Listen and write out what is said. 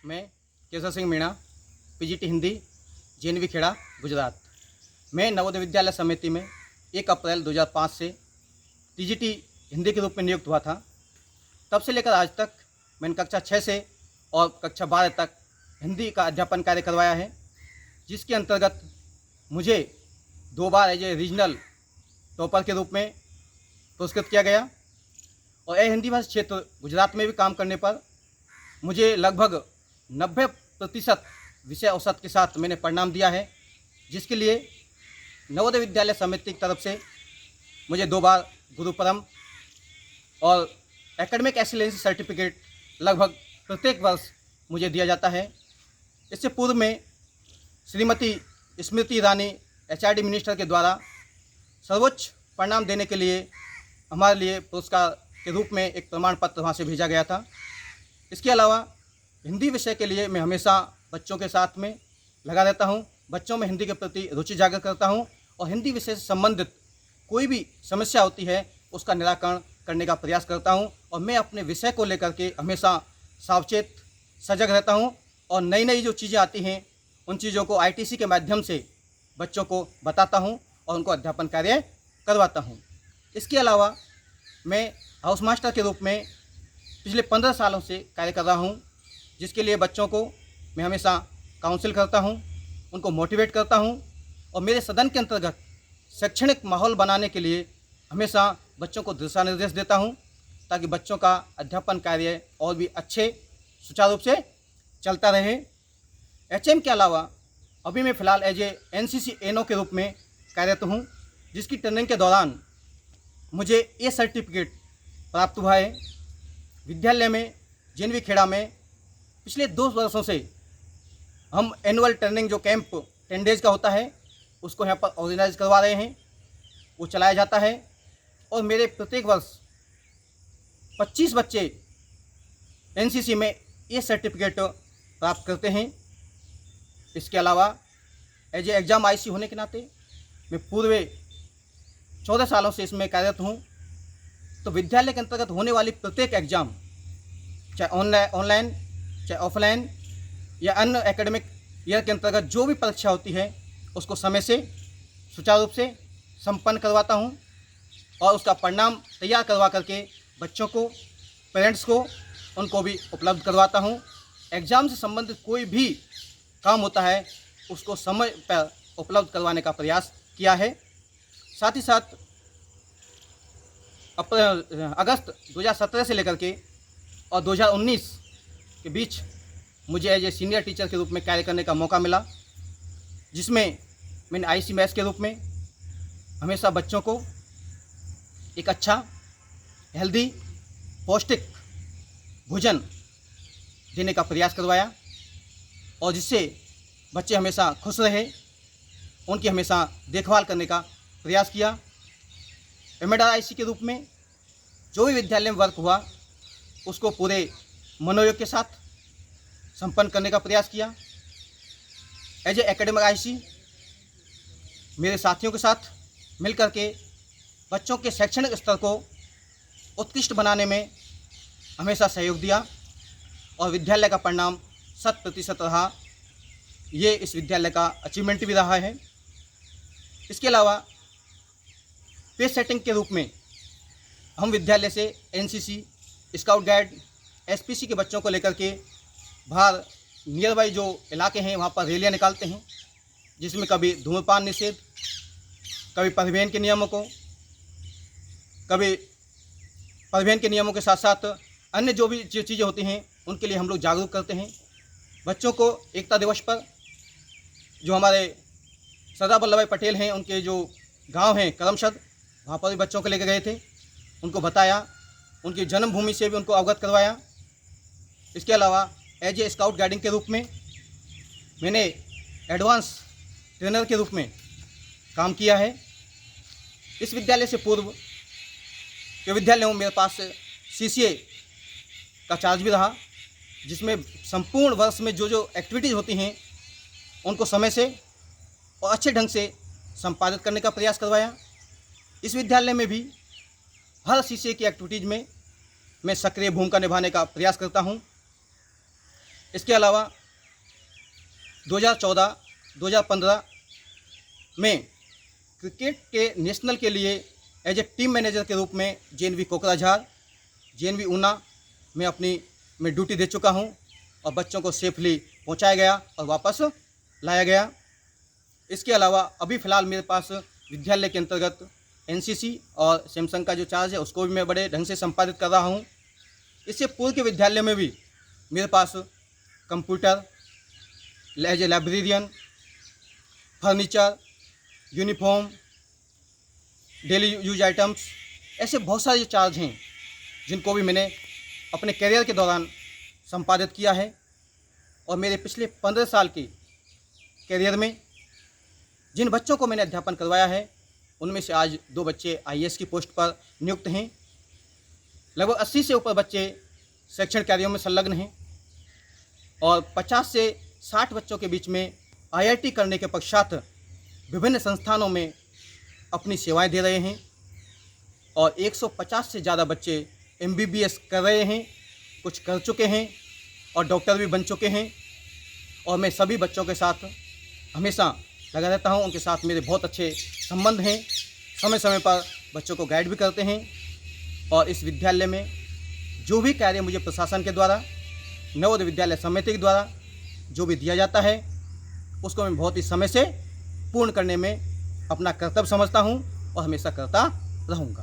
मैं Kesar Singh Meena, PGT Hindi, JNV Kheda, Gujarat. मैं नवोदय विद्यालय समिति में 1 अप्रैल 2005 से टीजीटी हिंदी के रूप में नियुक्त हुआ था। तब से लेकर आज तक मैंने कक्षा 6 से और कक्षा 12 तक हिंदी का अध्यापन कार्य करवाया है, जिसके अंतर्गत मुझे 2 बार एज ए रीजनल टॉपर के रूप में पुरस्कृत किया गया और हिंदी भाषा क्षेत्र गुजरात में भी काम करने पर मुझे लगभग 90% विषय औसत के साथ मैंने परिणाम दिया है, जिसके लिए नवोदय विद्यालय समिति की तरफ से मुझे 2 बार गुरुपरम और एकेडमिक एक्सीलेंस सर्टिफिकेट लगभग प्रत्येक वर्ष मुझे दिया जाता है। इससे पूर्व में श्रीमती स्मृति ईरानी एचआरडी मिनिस्टर के द्वारा सर्वोच्च परिणाम देने के लिए हमारे लिए पुरस्कार के रूप में एक प्रमाण पत्र वहाँ से भेजा गया था। इसके अलावा हिंदी विषय के लिए मैं हमेशा बच्चों के साथ में लगा रहता हूँ, बच्चों में हिंदी के प्रति रुचि जागृत करता हूँ और हिंदी विषय से संबंधित कोई भी समस्या होती है उसका निराकरण करने का प्रयास करता हूँ और मैं अपने विषय को लेकर के हमेशा सावचेत सजग रहता हूँ और नई नई जो चीज़ें आती हैं उन चीज़ों को आईटीसी के माध्यम से बच्चों को बताता हूँ और उनको अध्यापन कार्य करवाता हूँ। इसके अलावा मैं हाउस मास्टर के रूप में पिछले 15 सालों से कार्य कर रहा हूँ, जिसके लिए बच्चों को मैं हमेशा काउंसिल करता हूँ, उनको मोटिवेट करता हूँ और मेरे सदन के अंतर्गत शैक्षणिक माहौल बनाने के लिए हमेशा बच्चों को दिशा निर्देश देता हूँ, ताकि बच्चों का अध्यापन कार्य और भी अच्छे सुचारू रूप से चलता रहे। एचएम के अलावा अभी मैं फ़िलहाल एज ए एनसीसी एनओ के रूप में कार्यरत हूँ, जिसकी ट्रेनिंग के दौरान मुझे ये सर्टिफिकेट प्राप्त हुआ है। विद्यालय में जेएनवी खेड़ा में पिछले 2 वर्षों से हम एनुअल ट्रेनिंग जो कैंप 10 डेज़ का होता है उसको यहाँ पर ऑर्गेनाइज करवा रहे हैं, वो चलाया जाता है और मेरे प्रत्येक वर्ष 25 बच्चे एनसीसी में ये सर्टिफिकेट प्राप्त करते हैं। इसके अलावा एज ए एग्ज़ाम आईसी होने के नाते मैं पूर्व 14 सालों से इसमें कार्यरत हूँ, तो विद्यालय के अंतर्गत होने वाली प्रत्येक एग्ज़ाम, चाहे ऑनलाइन चाहे ऑफलाइन या अन्य एकेडमिक ईयर के अंतर्गत जो भी परीक्षा होती है उसको समय से सुचारू रूप से संपन्न करवाता हूँ और उसका परिणाम तैयार करवा करके बच्चों को, पेरेंट्स को, उनको भी उपलब्ध करवाता हूँ। एग्ज़ाम से संबंधित कोई भी काम होता है उसको समय पर उपलब्ध करवाने का प्रयास किया है। साथ ही साथ अगस्त 2017 से लेकर के और 2019 के बीच मुझे एज ए सीनियर टीचर के रूप में कार्य करने का मौका मिला, जिसमें मैंने आईसी मैथ्स के रूप में हमेशा बच्चों को एक अच्छा, हेल्दी, पौष्टिक भोजन देने का प्रयास करवाया और जिससे बच्चे हमेशा खुश रहे, उनकी हमेशा देखभाल करने का प्रयास किया। एमएडआरआईसी के रूप में जो भी विद्यालय में वर्क हुआ उसको पूरे मनोयोग के साथ संपन्न करने का प्रयास किया। एज ए एकेडमिक आईसी मेरे साथियों के साथ मिलकर के बच्चों के शैक्षणिक स्तर को उत्कृष्ट बनाने में हमेशा सहयोग दिया और विद्यालय का परिणाम 100% रहा। ये इस विद्यालय का अचीवमेंट भी रहा है। इसके अलावा पेज सेटिंग के रूप में हम विद्यालय से एनसीसी, स्काउट गाइड, एसपीसी के बच्चों को लेकर के बाहर नियर बाई जो इलाके हैं वहाँ पर रैलियाँ निकालते हैं, जिसमें कभी धूम्रपान निषेध, कभी परिवहन के नियमों को, कभी परिवहन के नियमों के साथ साथ अन्य जो भी चीज़ें होती हैं उनके लिए हम लोग जागरूक करते हैं। बच्चों को एकता दिवस पर जो हमारे सरदार वल्लभ भाई पटेल हैं उनके जो गांव हैं करमसद, वहाँ पर भी बच्चों को लेकर गए थे, उनको बताया, उनकी जन्मभूमि से भी उनको अवगत करवाया। इसके अलावा एज ए स्काउट गाइडिंग के रूप में मैंने एडवांस ट्रेनर के रूप में काम किया है। इस विद्यालय से पूर्व के विद्यालयों में मेरे पास सीसीए का चार्ज भी रहा, जिसमें संपूर्ण वर्ष में जो जो एक्टिविटीज़ होती हैं उनको समय से और अच्छे ढंग से संपादित करने का प्रयास करवाया। इस विद्यालय में भी हर सीसीए की एक्टिविटीज़ में मैं सक्रिय भूमिका निभाने का प्रयास करता हूं। इसके अलावा 2014-2015 में क्रिकेट के नेशनल के लिए एज ए टीम मैनेजर के रूप में JNV कोकराझार, JNV ऊना में ड्यूटी दे चुका हूं और बच्चों को सेफली पहुंचाया गया और वापस लाया गया। इसके अलावा अभी फ़िलहाल मेरे पास विद्यालय के अंतर्गत NCC और सैमसंग का जो चार्ज है उसको भी मैं बड़े ढंग से संपादित कर रहा हूं। इससे पूर्व के विद्यालय में भी मेरे पास computer, as a librarian, furniture, uniform, daily use items, ऐसे बहुत सारे चार्ज हैं जिनको भी मैंने अपने करियर के दौरान संपादित किया है। और मेरे पिछले 15 साल के करियर में जिन बच्चों को मैंने अध्यापन करवाया है उनमें से आज 2 बच्चे IAS की पोस्ट पर नियुक्त हैं। लगभग 80 से ऊपर बच्चे शैक्षणिक कार्यों में संलग्न हैं और 50 से 60 बच्चों के बीच में IIT करने के पश्चात विभिन्न संस्थानों में अपनी सेवाएं दे रहे हैं और 150 से ज़्यादा बच्चे MBBS कर रहे हैं, कुछ कर चुके हैं और डॉक्टर भी बन चुके हैं। और मैं सभी बच्चों के साथ हमेशा लगा रहता हूं, उनके साथ मेरे बहुत अच्छे संबंध हैं। समय समय पर बच्चों को गाइड भी करते हैं और इस विद्यालय में जो भी कार्य मुझे प्रशासन के द्वारा, नवोदय विद्यालय समिति के द्वारा जो भी दिया जाता है उसको मैं बहुत ही समय से पूर्ण करने में अपना कर्तव्य समझता हूं और हमेशा करता रहूँगा।